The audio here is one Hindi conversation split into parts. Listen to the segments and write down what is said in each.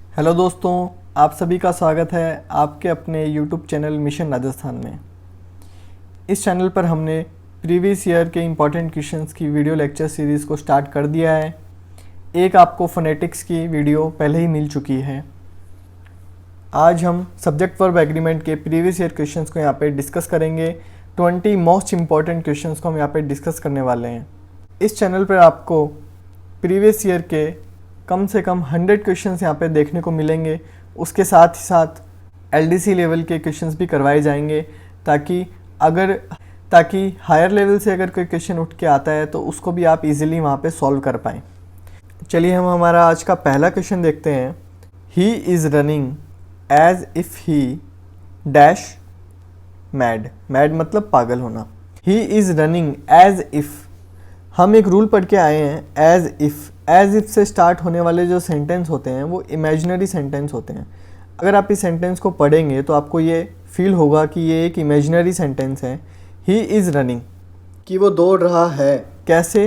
हेलो दोस्तों, आप सभी का स्वागत है आपके अपने यूट्यूब चैनल मिशन राजस्थान में। इस चैनल पर हमने प्रीवियस ईयर के इम्पॉर्टेंट क्वेश्चंस की वीडियो लेक्चर सीरीज़ को स्टार्ट कर दिया है। एक आपको फोनेटिक्स की वीडियो पहले ही मिल चुकी है। आज हम सब्जेक्ट वर्ब एग्रीमेंट के प्रीवियस ईयर क्वेश्चंस को यहाँ पे डिस्कस करेंगे। 20 मोस्ट इम्पॉर्टेंट क्वेश्चंस को हम यहाँ पे डिस्कस करने वाले हैं। इस चैनल पर आपको प्रीवियस ईयर के कम से कम 100 क्वेश्चंस यहाँ पे देखने को मिलेंगे। उसके साथ ही साथ LDC लेवल के क्वेश्चंस भी करवाए जाएंगे ताकि हायर लेवल से अगर कोई क्वेश्चन उठ के आता है तो उसको भी आप इजीली वहाँ पे सॉल्व कर पाएँ। चलिए हम हमारा आज का पहला क्वेश्चन देखते हैं। He is running as if he dash mad. Mad मतलब पागल होना। He is running as if, हम एक रूल पढ़ के आए हैं एज इफ़ से स्टार्ट होने वाले जो सेंटेंस होते हैं वो इमेजिनरी सेंटेंस होते हैं। अगर आप इस सेंटेंस को पढ़ेंगे तो आपको ये फील होगा कि ये एक इमेजिनरी सेंटेंस है। ही इज़ रनिंग, कि वो दौड़ रहा है। कैसे?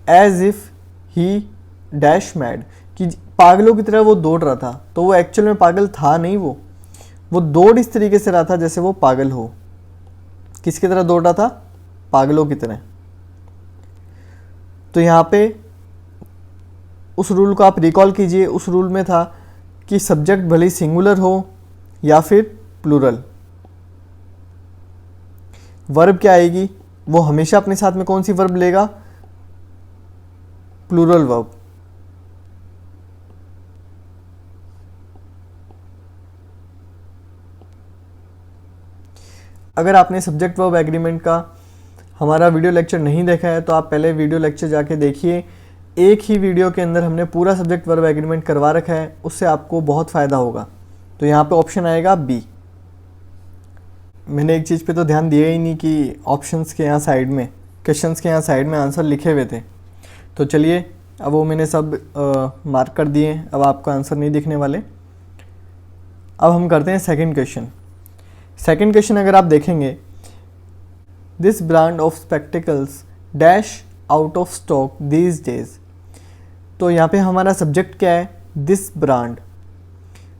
As if he dash mad, कि पागलों की तरह वो दौड़ रहा था। तो वो एक्चुअल में पागल था नहीं, वो दौड़ इस तरीके से रहा था जैसे वो पागल हो। किसकी तरह दौड़ रहा था? पागलों की तरह। तो यहाँ पे उस रूल को आप रिकॉल कीजिए। उस रूल में था कि सब्जेक्ट भले ही सिंगुलर हो या फिर प्लूरल, वर्ब क्या आएगी? वो हमेशा अपने साथ में कौन सी वर्ब लेगा? Plural verb. अगर आपने सब्जेक्ट वर्ब एग्रीमेंट का हमारा वीडियो लेक्चर नहीं देखा है तो आप पहले वीडियो लेक्चर जाके देखिए। एक ही वीडियो के अंदर हमने पूरा सब्जेक्ट वर्ब एग्रीमेंट करवा रखा है, उससे आपको बहुत फ़ायदा होगा। तो यहाँ पे ऑप्शन आएगा बी। मैंने एक चीज़ पे तो ध्यान दिया ही नहीं कि ऑप्शंस के यहाँ साइड में, क्वेश्चंस के यहाँ साइड में आंसर लिखे हुए थे। तो चलिए, अब वो मैंने सब मार्क कर दिए। अब आपको आंसर नहीं दिखने वाले। अब हम करते हैं सेकेंड क्वेश्चन। सेकेंड क्वेश्चन अगर आप देखेंगे, this brand of spectacles dash out of stock these days. तो यहाँ पे हमारा सब्जेक्ट क्या है? This brand.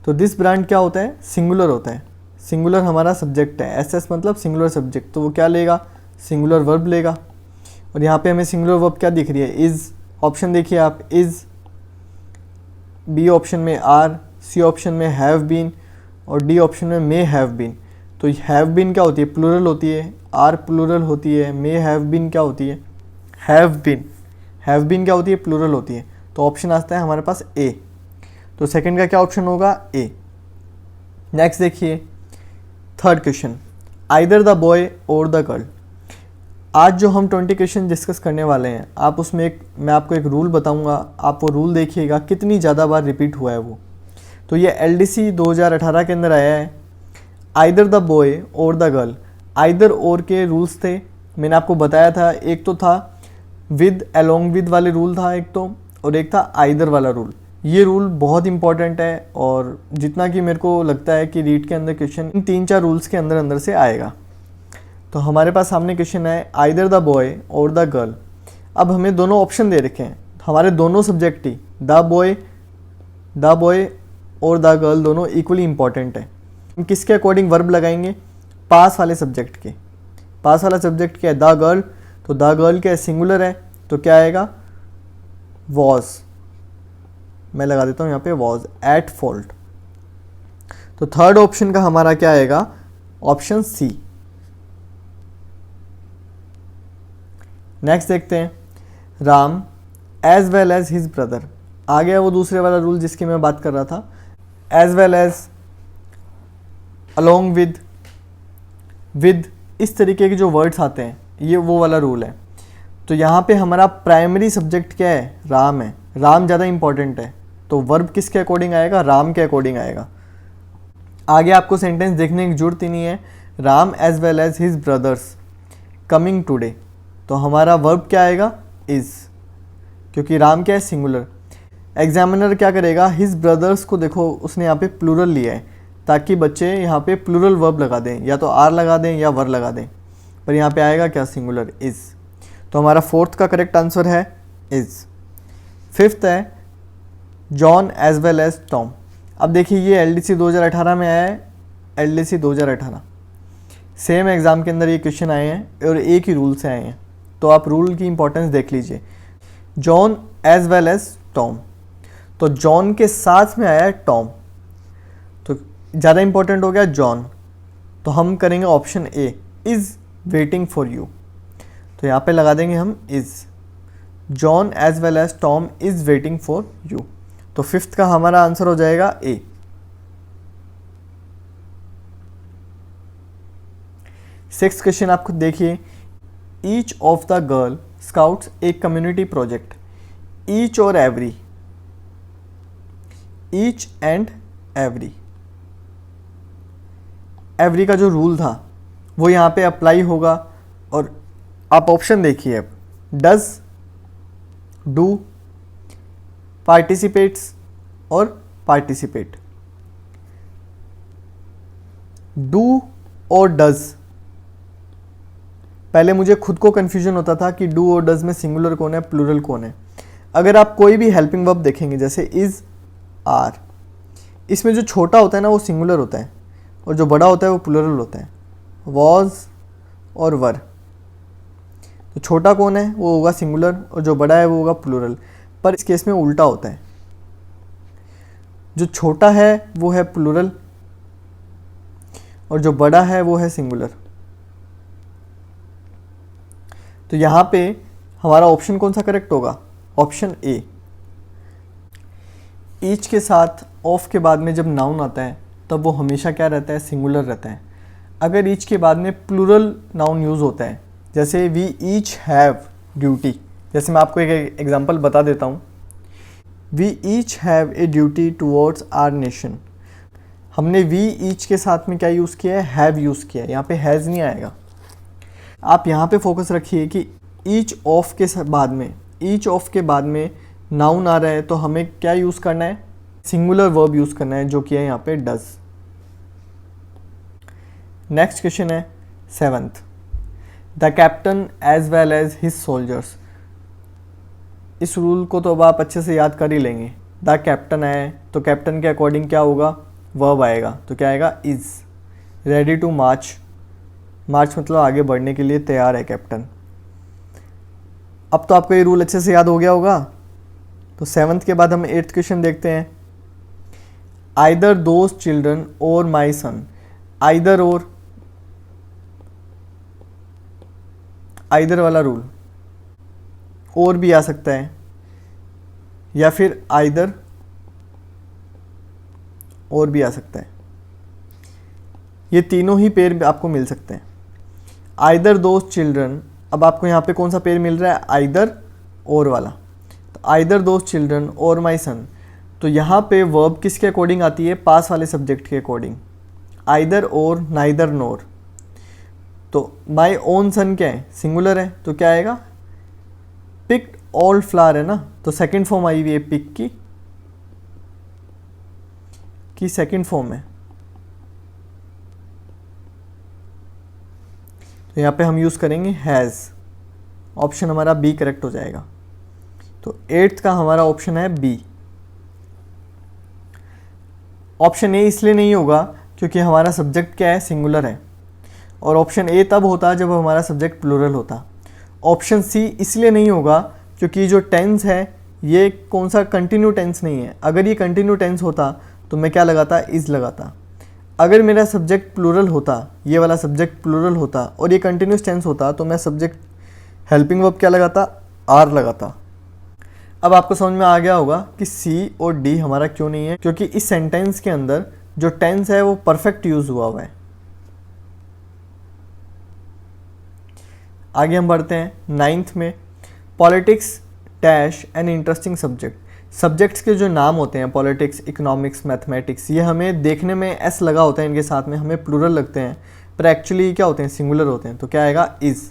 तो दिस ब्रांड क्या होता है? सिंगुलर होता है। सिंगुलर हमारा सब्जेक्ट है। एसएस मतलब सिंगुलर सब्जेक्ट, तो वो क्या लेगा? सिंगुलर वर्ब लेगा। और यहाँ पे हमें सिंगुलर वर्ब क्या दिख रही है? इज़। ऑप्शन देखिए आप, इज़। बी ऑप्शन में आर, सी ऑप्शन में हैव बीन और डी ऑप्शन में मे हैव बीन। तो हैव बीन क्या होती है? प्लूरल होती है। आर प्लूरल होती है। मे हैव बीन क्या होती है? Have been. हैव बीन क्या होती है? प्लूरल होती है। तो ऑप्शन आता है हमारे पास ए। तो सेकंड का क्या ऑप्शन होगा? ए। नेक्स्ट देखिए, third question, either the boy और द गर्ल। आज जो हम 20 क्वेश्चन डिस्कस करने वाले हैं, आप उसमें मैं आपको एक रूल बताऊंगा। आप वो रूल देखिएगा कितनी ज़्यादा बार रिपीट हुआ है वो। तो ये LDC 2018 के अंदर आया है। आइदर द बॉय और द गर्ल। आइदर और के रूल्स थे, मैंने आपको बताया था। एक तो था विद अलोंग विद वाले रूल था एक तो, और एक था आइदर वाला रूल। ये रूल बहुत इंपॉर्टेंट है और जितना कि मेरे को लगता है कि रीट के अंदर क्वेश्चन इन 3-4 रूल्स के अंदर अंदर से आएगा। तो हमारे पास सामने क्वेश्चन है आइदर द बॉय और द गर्ल। अब हमें दोनों ऑप्शन दे रखे हैं, हमारे दोनों सब्जेक्ट ही द बॉय और द गर्ल दोनों इक्वली इंपॉर्टेंट है। हम किसके अकॉर्डिंग वर्ब लगाएंगे? पास वाले सब्जेक्ट के। पास वाला सब्जेक्ट क्या है? The girl. तो द गर्ल क्या है? सिंगुलर है, तो क्या आएगा? वॉज। मैं लगा देता हूँ यहाँ पे वॉज एट फॉल्ट। तो थर्ड ऑप्शन का हमारा क्या आएगा? Option C. नेक्स्ट देखते हैं, Ram as well as his brother. आ गया वो दूसरे वाला रूल जिसकी मैं बात कर रहा था। As well as, along with, इस तरीके के जो वर्ड्स आते हैं ये वो वाला रूल है। तो यहाँ पे हमारा प्राइमरी सब्जेक्ट क्या है? राम है। राम ज़्यादा इंपॉर्टेंट है, तो वर्ब किसके अकॉर्डिंग आएगा? राम के अकॉर्डिंग आएगा। आगे आपको सेंटेंस देखने की जरूरत ही नहीं है। Ram as well as his brothers coming today. तो हमारा वर्ब क्या आएगा? इज़, क्योंकि राम क्या है? सिंगुलर। एग्जामिनर क्या करेगा? हिज ब्रदर्स को देखो उसने यहाँ पे प्लूरल लिया है ताकि बच्चे यहाँ पे प्लूरल वर्ब लगा दें, या तो आर लगा दें या वर लगा दें, पर यहाँ पे आएगा क्या? Singular, is. तो हमारा फोर्थ का करेक्ट आंसर है इज़। फिफ्थ है John as well as Tom. अब देखिए ये LDC 2018 में आया है, LDC 2018 सेम एग्ज़ाम के अंदर ये क्वेश्चन आए हैं और एक ही रूल से आए हैं, तो आप रूल की इंपॉर्टेंस देख लीजिए। John as well as Tom, तो जॉन के साथ में आया है टॉम, तो ज़्यादा इंपॉर्टेंट हो गया जॉन, तो हम करेंगे option A, is waiting for you. तो यहाँ पे लगा देंगे हम is, John as well as Tom is waiting for you. तो फिफ्थ का हमारा आंसर हो जाएगा ए। सिक्स्थ क्वेश्चन आपको देखिए, each of the girl scouts a community project, each और every, each and every, every का जो रूल था वो यहाँ पे अप्लाई होगा। और आप ऑप्शन देखिए अब, डज, डू, पार्टिसिपेट्स और पार्टिसिपेट। डू और डज, पहले मुझे खुद को कन्फ्यूजन होता था कि डू और डज में सिंगुलर कौन है, प्लूरल कौन है। अगर आप कोई भी हेल्पिंग वर्ब देखेंगे जैसे इज़, आर, इसमें जो छोटा होता है ना वो सिंगुलर होता है और जो बड़ा होता है वो प्लूरल होता है। वॉज और वर, तो छोटा कौन है वो होगा सिंगुलर और जो बड़ा है वो होगा प्लूरल। पर इस केस में उल्टा होता है, जो छोटा है वो है प्लूरल और जो बड़ा है वो है सिंगुलर। तो यहाँ पे हमारा ऑप्शन कौन सा करेक्ट होगा, ऑप्शन ए। ईच के साथ ऑफ के बाद में जब नाउन आता है तब वो हमेशा क्या रहता है, सिंगुलर रहता है। अगर ईच के बाद में प्लूरल नाउन यूज़ होता है, जैसे वी ईच हैव ड्यूटी, जैसे मैं आपको एक एग्जांपल बता देता हूँ, we each have a duty towards our nation. हमने वी ईच के साथ में क्या यूज़ किया है, हैव यूज़ किया है, यहाँ पे हैज़ नहीं आएगा। आप यहाँ पे फोकस रखिए कि ईच ऑफ के बाद में, ईच ऑफ के बाद में नाउन आ रहा है तो हमें क्या यूज़ करना है, सिंगुलर वर्ब यूज़ करना है, जो कि है यहाँ पे डज। नेक्स्ट क्वेश्चन है seventh, the captain as well as his soldiers. इस रूल को तो अब आप अच्छे से याद कर ही लेंगे। द कैप्टन है तो कैप्टन के अकॉर्डिंग क्या होगा, वर्ब आएगा, तो क्या आएगा, इज़। रेडी टू मार्च, मार्च मतलब आगे बढ़ने के लिए तैयार है कैप्टन। अब तो आपको ये रूल अच्छे से याद हो गया होगा। तो सेवन्थ के बाद हम एट्थ क्वेश्चन देखते हैं, आइदर दोज चिल्ड्रन और माई सन। आइदर और, आइदर वाला रूल, और भी आ सकता है या फिर आइदर और भी आ सकता है, ये तीनों ही पेयर आपको मिल सकते हैं। आइदर दोज चिल्ड्रन, अब आपको यहाँ पे कौन सा पेयर मिल रहा है, आइदर और वाला, तो आइदर दोज चिल्ड्रन और माई सन। तो यहाँ पे वर्ब किसके अकॉर्डिंग आती है, पास वाले सब्जेक्ट के अकॉर्डिंग, आइदर और, नाइदर नोर। तो माई ओन सन क्या है, सिंगुलर है, तो क्या आएगा, पिक्ड ऑल फ्लावर है ना, तो सेकंड फॉर्म आई हुई है पिक की सेकंड फॉर्म है, तो यहाँ पे हम यूज़ करेंगे हैज़। ऑप्शन हमारा बी करेक्ट हो जाएगा। तो एट्थ का हमारा ऑप्शन है बी। ऑप्शन ए इसलिए नहीं होगा क्योंकि हमारा सब्जेक्ट क्या है, सिंगुलर है, और ऑप्शन ए तब होता जब हमारा सब्जेक्ट प्लूरल होता। ऑप्शन सी इसलिए नहीं होगा क्योंकि जो टेंस है ये कौन सा, कंटिन्यू टेंस नहीं है। अगर ये कंटिन्यू टेंस होता तो मैं क्या लगाता, इज़ लगाता। अगर मेरा सब्जेक्ट प्लूरल होता, ये वाला सब्जेक्ट प्लूरल होता और ये कंटिन्यूस टेंस होता, तो मैं सब्जेक्ट हेल्पिंग वर्ब क्या लगाता, आर लगाता। अब आपको समझ में आ गया होगा कि सी और डी हमारा क्यों नहीं है, क्योंकि इस सेंटेंस के अंदर जो टेंस है वो परफेक्ट यूज़ हुआ है। आगे हम बढ़ते हैं नाइन्थ में, politics dash an interesting subject. Subjects के जो नाम होते हैं, पॉलिटिक्स, इकोनॉमिक्स, मैथमेटिक्स, ये हमें देखने में एस लगा होता है इनके साथ में, हमें प्लूरल लगते हैं, पर एक्चुअली क्या होते हैं, सिंगुलर होते हैं। तो क्या आएगा, is.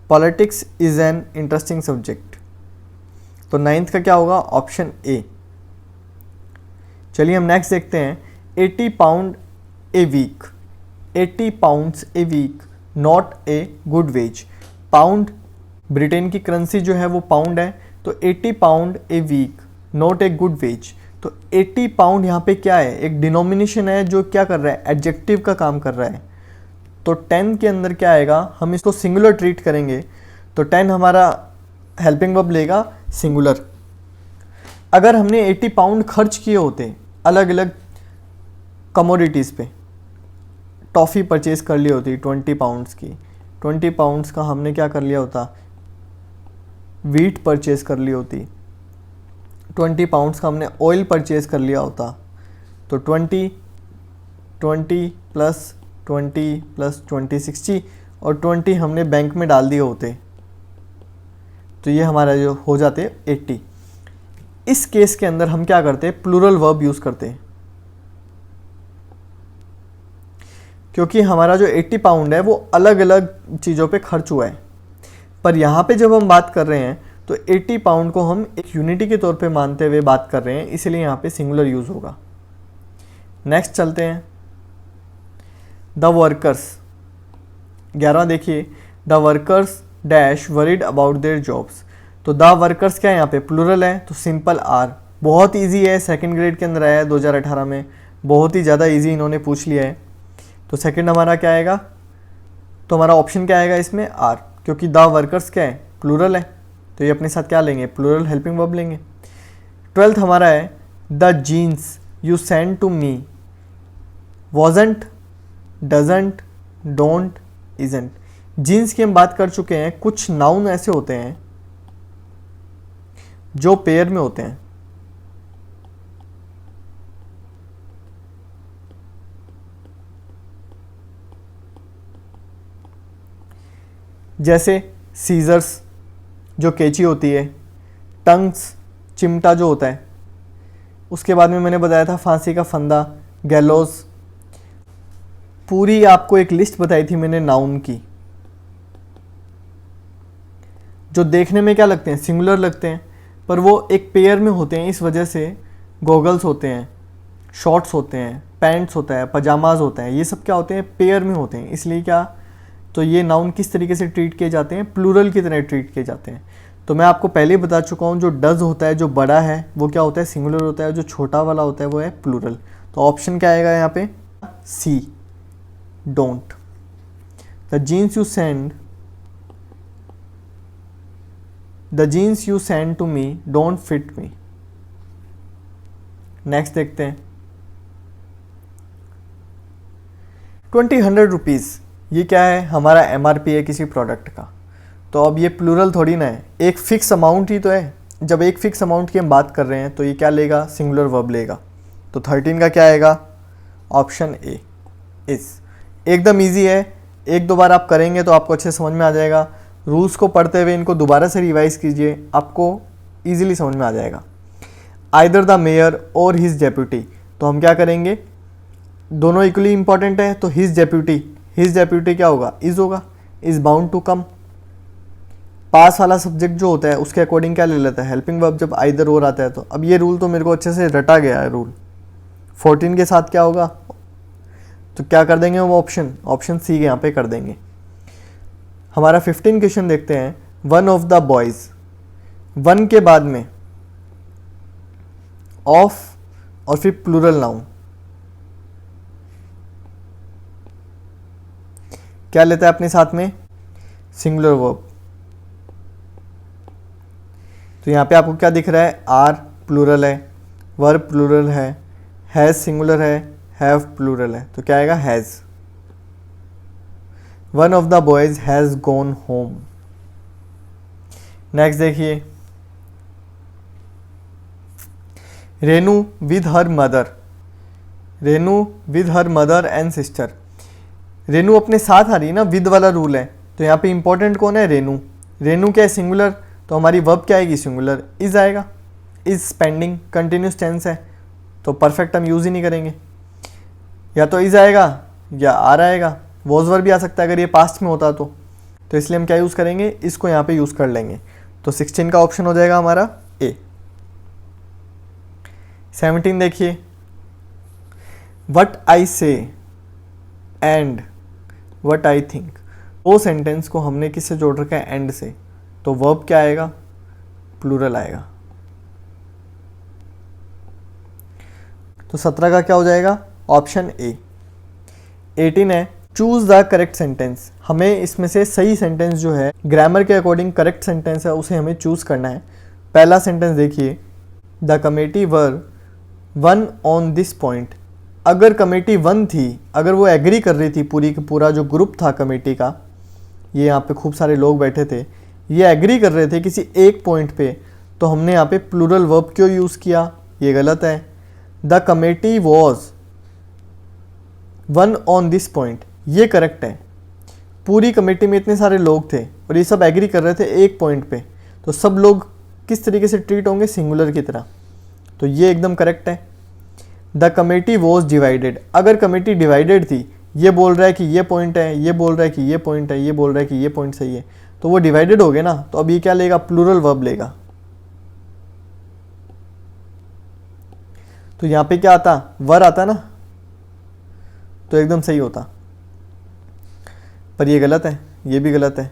Politics is an interesting subject. तो नाइन्थ का क्या होगा, ऑप्शन ए। चलिए हम नेक्स्ट देखते हैं, 80 pound a week. 80 pounds a week not a good wage. Pound Britain की करेंसी जो है वो पाउंड है, तो 80 pound a week not a good wage. तो 80 पाउंड यहाँ पे क्या है, एक डिनोमिनेशन है जो क्या कर रहा है, एडजेक्टिव का काम कर रहा है। तो 10 के अंदर क्या आएगा, हम इसको सिंगुलर ट्रीट करेंगे तो 10 हमारा हेल्पिंग वर्ब लेगा सिंगुलर। अगर हमने 80 पाउंड खर्च किए होते अलग अलग कमोडिटीज़ पे, टॉफ़ी परचेज कर ली होती 20 पाउंड्स की, 20 पाउंड्स का हमने क्या कर लिया होता, वीट परचेज कर ली होती, 20 पाउंड्स का हमने ऑयल परचेज कर लिया होता, तो 20 प्लस 20 प्लस 20 60 और 20 हमने बैंक में डाल दिए होते, तो ये हमारा जो हो जाते 80। इस केस के अंदर हम क्या करते हैं, प्लूरल वर्ब यूज़ करते हैं, क्योंकि हमारा जो 80 पाउंड है वो अलग अलग चीज़ों पे खर्च हुआ है। पर यहाँ पे जब हम बात कर रहे हैं तो 80 पाउंड को हम एक यूनिटी के तौर पे मानते हुए बात कर रहे हैं, इसलिए यहाँ पे सिंगुलर यूज़ होगा। नेक्स्ट चलते हैं, द वर्कर्स 11 देखिए, the workers dash worried about their jobs. तो द वर्कर्स क्या है, यहाँ पे प्लूरल है तो सिंपल आर, बहुत ईजी है, सेकेंड ग्रेड के अंदर आया है 2018 में, बहुत ही ज़्यादा ईजी इन्होंने पूछ लिया है। तो सेकेंड हमारा क्या आएगा, तो हमारा ऑप्शन क्या आएगा इसमें, आर, क्योंकि द वर्कर्स क्या है, प्लूरल है, तो ये अपने साथ क्या लेंगे, प्लूरल हेल्पिंग वर्ब लेंगे। 12th हमारा है, the jeans you send to me wasn't, doesn't, don't, isn't. Jeans की हम बात कर चुके हैं, कुछ नाउन ऐसे होते हैं जो पेयर में होते हैं, जैसे सीजर्स जो कैंची होती है, टंग्स चिमटा जो होता है, उसके बाद में मैंने बताया था फांसी का फंदा, गैलोज। पूरी आपको एक लिस्ट बताई थी मैंने नाउन की, जो देखने में क्या लगते हैं, सिंगुलर लगते हैं, पर वो एक पेयर में होते हैं, इस वजह से गॉगल्स होते हैं, शॉर्ट्स होते हैं, पैंट्स होता है, पजामाज होता है, ये सब क्या होते हैं, पेयर में होते हैं। इसलिए क्या, तो ये नाउन किस तरीके से ट्रीट किए जाते हैं, प्लूरल की तरह ट्रीट किए जाते हैं। तो मैं आपको पहले ही बता चुका हूँ, जो डज होता है, जो बड़ा है वो क्या होता है, सिंगुलर होता है, जो छोटा वाला होता है वो है प्लूरल। तो ऑप्शन क्या आएगा यहाँ पे, C, don't. The jeans you send to me don't fit me. Next देखते हैं, 100 रुपीज़, ये क्या है, हमारा MRP है किसी प्रोडक्ट का। तो अब ये प्लूरल थोड़ी ना है, एक फिक्स अमाउंट ही तो है। जब एक फिक्स अमाउंट की हम बात कर रहे हैं तो ये क्या लेगा, सिंगुलर वर्ब लेगा। तो 13 का क्या आएगा, ऑप्शन ए, इस। एकदम इजी है, एक दो बार आप करेंगे तो आपको अच्छे समझ में आ जाएगा। रूल्स को पढ़ते हुए इनको दोबारा से रिवाइज कीजिए, आपको ईजिली समझ में आ जाएगा। आइदर द मेयर और हिज डेप्यूटी, तो हम क्या करेंगे, दोनों इक्वली इंपॉर्टेंट है, तो हिज डेप्यूटी क्या होगा, इज होगा, इज बाउंड टू कम। पास वाला सब्जेक्ट जो होता है उसके अकॉर्डिंग क्या ले लेता है, हेल्पिंग वर्ब, जब आइदर और आता है तो। अब ये रूल तो मेरे को अच्छे से रटा गया है रूल। 14 के साथ क्या होगा, तो क्या कर देंगे हम, ऑप्शन सी यहाँ पे कर देंगे। हमारा 15 क्वेश्चन देखते हैं, one of the boys, one के बाद में ऑफ और फिर प्लूरल नाउन, क्या लेता है अपने साथ में, सिंगुलर वर्ब। तो यहाँ पे आपको क्या दिख रहा है, आर प्लूरल है, वर्ब प्लूरल है, हैज़ सिंगुलर है, हैव प्लूरल है, तो क्या आएगा, has. One of the boys has gone home. Next देखिए, Renu with her mother and sister. Renu अपने साथ आ रही है ना, विद वाला रूल है, तो यहाँ पे इंपॉर्टेंट कौन है, रेनू क्या है, सिंगुलर, तो हमारी वर्ब क्या आएगी, सिंगुलर, इज आएगा। इज स्पेंडिंग कंटिन्यूस टेंस है, तो परफेक्ट हम यूज़ ही नहीं करेंगे, या तो इज आएगा या आर आएगा। वॉज वर्ब भी आ सकता है अगर ये पास्ट में होता तो इसलिए हम क्या यूज़ करेंगे, इसको यहाँ पे यूज़ कर लेंगे। तो 16 का ऑप्शन हो जाएगा हमारा ए। 17 देखिए, वट आई से एंड वट आई थिंक, वो सेंटेंस को हमने किससे जोड़ रखा है, एंड से, तो वर्ब क्या आएगा, प्लूरल आएगा। तो 17 का क्या हो जाएगा, ऑप्शन ए। 18 है, चूज द करेक्ट सेंटेंस। हमें इसमें से सही सेंटेंस जो है, ग्रामर के अकॉर्डिंग करेक्ट सेंटेंस है, उसे हमें चूज करना है। पहला सेंटेंस देखिए, the committee were one on this point. अगर कमेटी वन थी, अगर वो एग्री कर रही थी, पूरा जो ग्रुप था कमेटी का, ये यहाँ पे खूब सारे लोग बैठे थे, ये एग्री कर रहे थे किसी एक पॉइंट पे, तो हमने यहाँ पे प्लूरल वर्ब क्यों यूज़ किया, ये गलत है। The committee was one on this point, ये करेक्ट है। पूरी कमेटी में इतने सारे लोग थे और ये सब एग्री कर रहे थे एक पॉइंट पे, तो सब लोग किस तरीके से ट्रीट होंगे, सिंगुलर की तरह, तो ये एकदम करेक्ट है। द कमेटी वॉज डिवाइडेड, अगर कमेटी डिवाइडेड थी, ये बोल रहा है कि ये पॉइंट है, ये बोल रहा है कि ये पॉइंट है, ये बोल रहा है कि ये पॉइंट सही है, तो वो डिवाइडेड हो गए ना, तो अब ये क्या लेगा, प्लूरल वर्ब लेगा। तो यहाँ पे क्या आता, वर आता ना, तो एकदम सही होता, पर ये गलत है, ये भी गलत है।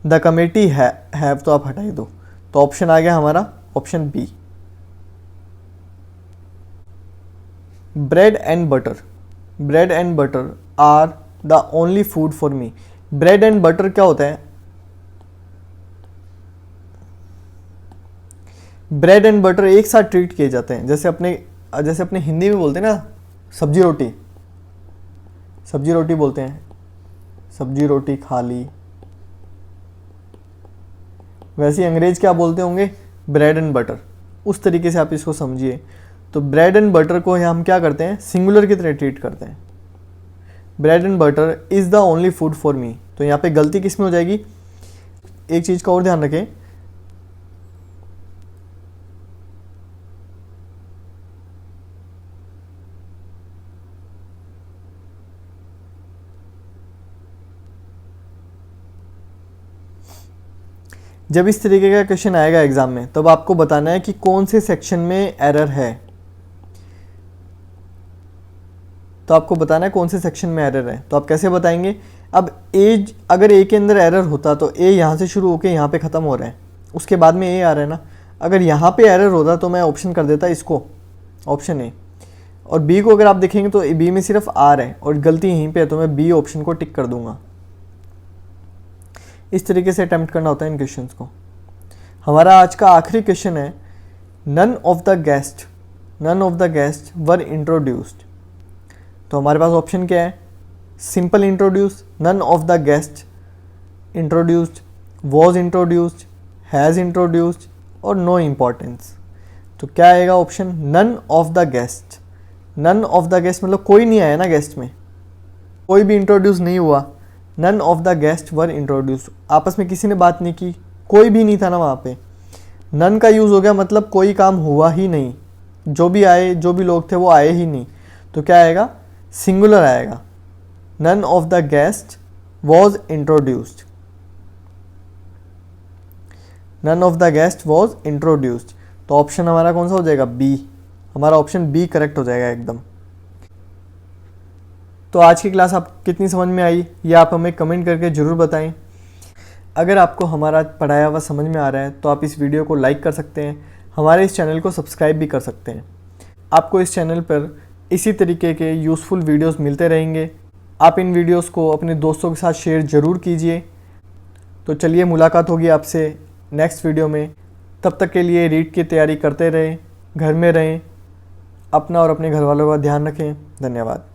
द कमेटी हैव तो आप हटाई दो, तो ऑप्शन आ गया हमारा option B, bread and butter. Bread and butter are the only food for me. Bread and butter क्या होता है, ब्रेड एंड बटर एक साथ ट्रीट किए जाते हैं, जैसे अपने हिंदी में बोलते हैं ना, सब्जी रोटी, सब्जी रोटी बोलते हैं, सब्जी रोटी खा ली, वैसे ही अंग्रेज क्या बोलते होंगे, ब्रेड एंड बटर। उस तरीके से आप इसको समझिए। तो ब्रेड एंड बटर को हम क्या करते हैं, सिंगुलर की तरह ट्रीट करते हैं। Bread and butter is the only food for मी, तो यहाँ पे गलती किस में हो जाएगी, एक चीज़ का और ध्यान रखें, जब इस तरीके का क्वेश्चन आएगा एग्जाम में, तब आपको बताना है कि कौन से सेक्शन में एरर है। तो आपको बताना है कौन से सेक्शन में एरर है, तो आप कैसे बताएंगे। अब ए, अगर ए के अंदर एरर होता तो ए यहाँ से शुरू होकर यहाँ पे ख़त्म हो रहा है, उसके बाद में ए आ रहा है ना, अगर यहाँ पे एरर होता तो मैं ऑप्शन कर देता इसको, ऑप्शन ए, और बी को अगर आप देखेंगे तो बी में सिर्फ आर है और गलती यहीं पे है, तो मैं बी ऑप्शन को टिक कर दूंगा। इस तरीके से अटेम्प्ट करना होता है इन क्वेश्चंस को। हमारा आज का आखिरी क्वेश्चन है, none of the guest were introduced. तो हमारे पास ऑप्शन क्या है, simple introduce, none of the guest introduced, was introduced, has introduced और नो इम्पॉर्टेंस। तो क्या आएगा option, none of the guest. None of the guest मतलब कोई नहीं आया ना गेस्ट में, कोई भी इंट्रोड्यूस नहीं हुआ। None of the guest were introduce, आपस में किसी ने बात नहीं की, कोई भी नहीं था ना वहाँ पे। नन का यूज़ हो गया मतलब कोई काम हुआ ही नहीं, जो भी आए, जो भी लोग थे वो आए ही नहीं, तो क्या आएगा, सिंगुलर आएगा। None of the guest was introduced, none of the guest was introduced, तो ऑप्शन हमारा कौन सा हो जाएगा, बी। हमारा ऑप्शन बी करेक्ट हो जाएगा एकदम। तो आज की क्लास आप कितनी समझ में आई, ये आप हमें कमेंट करके ज़रूर बताएं। अगर आपको हमारा पढ़ाया हुआ समझ में आ रहा है तो आप इस वीडियो को लाइक कर सकते हैं, हमारे इस चैनल को सब्सक्राइब भी कर सकते हैं। आपको इस चैनल पर इसी तरीके के यूज़फुल वीडियोस मिलते रहेंगे। आप इन वीडियोस को अपने दोस्तों के साथ शेयर ज़रूर कीजिए। तो चलिए, मुलाकात होगी आपसे नेक्स्ट वीडियो में। तब तक के लिए रीड की तैयारी करते रहें, घर में रहें, अपना और अपने घर वालों का ध्यान रखें। धन्यवाद।